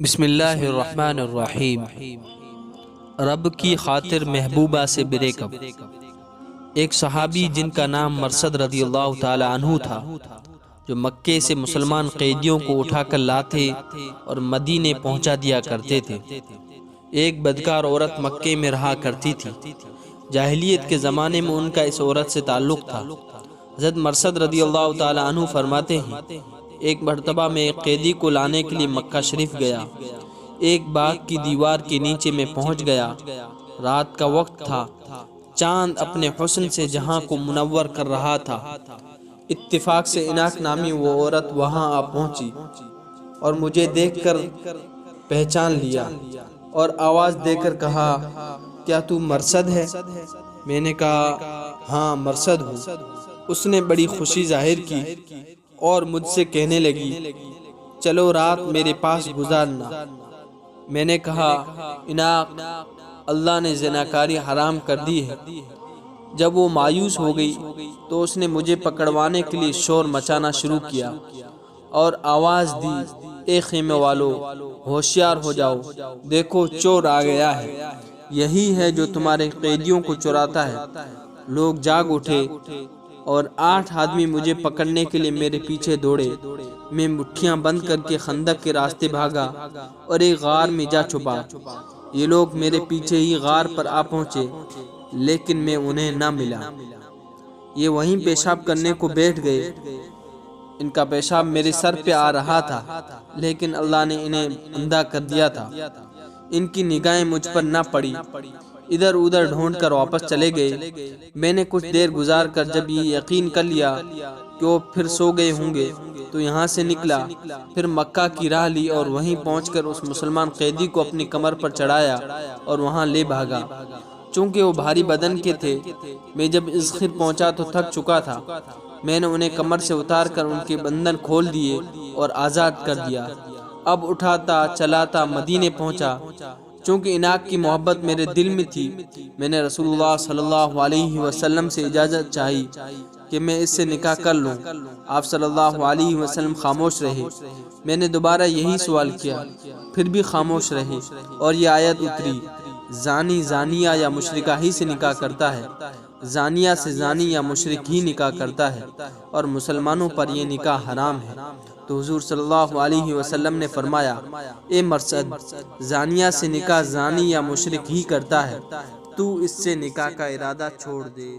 بسم اللہ الرحمن الرحیم۔ رب کی خاطر محبوبہ سے بریک اپ۔ ایک صحابی جن کا نام مرثد رضی اللہ تعالی عنہ تھا، جو مکے سے مسلمان قیدیوں کو اٹھا کر لاتے اور مدینے پہنچا دیا کرتے تھے۔ ایک بدکار عورت مکے میں رہا کرتی تھی۔ جاہلیت کے زمانے میں ان کا اس عورت سے تعلق تھا۔ حضرت مرثد رضی اللہ تعالی عنہ فرماتے ہیں، ایک مرتبہ میں ایک قیدی کو لانے کے لیے مکہ شریف گیا۔ ایک باغ کی دیوار کے نیچے میں پہنچ گیا۔ رات کا وقت تھا۔ چاند اپنے حسن سے جہاں کو منور کر رہا تھا۔ اتفاق سے اناق نامی وہ عورت وہاں آ پہنچی اور مجھے دیکھ کر پہچان لیا اور آواز دے کر کہا، کیا تو مرثد ہے؟ میں نے کہا، ہاں مرثد ہوں۔ اس نے بڑی خوشی ظاہر کی اور مجھ سے کہنے لگی، چلو رات میرے پاس گزارنا۔ میں نے کہا، اناق، اللہ نے زناکاری حرام کر دی ہے۔ جب وہ مایوس ہو گئی تو اس نے مجھے پکڑوانے کے لیے شور مچانا شروع کیا اور آواز دی، اے خیمے والو، ہوشیار ہو جاؤ، دیکھو چور آ گیا ہے، یہی ہے جو تمہارے قیدیوں کو چراتا ہے۔ لوگ جاگ اٹھے اور 8 آدمی مجھے پکڑنے کے لیے میرے پیچھے دوڑے۔ میں مٹھیاں بند کر کے خندق کے راستے بھاگا اور ایک غار میں جا چھپا۔ یہ لوگ میرے پیچھے ہی غار پر آ پہنچے، لیکن میں انہیں نہ ملا۔ یہ وہیں پیشاب کرنے کو بیٹھ گئے۔ ان کا پیشاب میرے سر پہ آ رہا تھا، لیکن اللہ نے انہیں اندھا کر دیا تھا۔ ان کی نگاہیں مجھ پر نہ پڑی، ادھر ادھر ڈھونڈ کر واپس چلے گئے۔ میں نے کچھ دیر گزار کر جب یہ یقین کر لیا کہ وہ پھر سو گئے ہوں گے تو یہاں سے نکلا، پھر مکہ کی راہ لی اور وہیں پہنچ کر اس مسلمان قیدی کو اپنی کمر پر چڑھایا اور وہاں لے بھاگا۔ چونکہ وہ بھاری بدن کے تھے، میں جب اذخر پہنچا تو تھک چکا تھا۔ میں نے انہیں کمر سے اتار کر ان کے بندھن کھول دیے اور آزاد کر دیا۔ اب اٹھاتا چلاتا مدینے پہنچا۔ چونکہ اناق کی محبت میرے دل میں تھی، میں نے رسول اللہ صلی اللہ علیہ وسلم سے اجازت چاہی کہ میں اس سے نکاح کر لوں۔ آپ صلی اللہ علیہ وسلم خاموش رہے۔ میں نے دوبارہ یہی سوال کیا، پھر بھی خاموش رہے، اور یہ آیت اتری، زانی زانیہ یا مشرکہ ہی سے نکاح کرتا ہے، زانیہ سے زانی یا مشرک ہی نکاح کرتا ہے، اور مسلمانوں پر یہ نکاح حرام ہے۔ تو حضور صلی اللہ علیہ وسلم نے فرمایا، اے مرثد، زانیہ سے نکاح زانی یا مشرک ہی کرتا ہے، تو اس سے نکاح کا ارادہ چھوڑ دے۔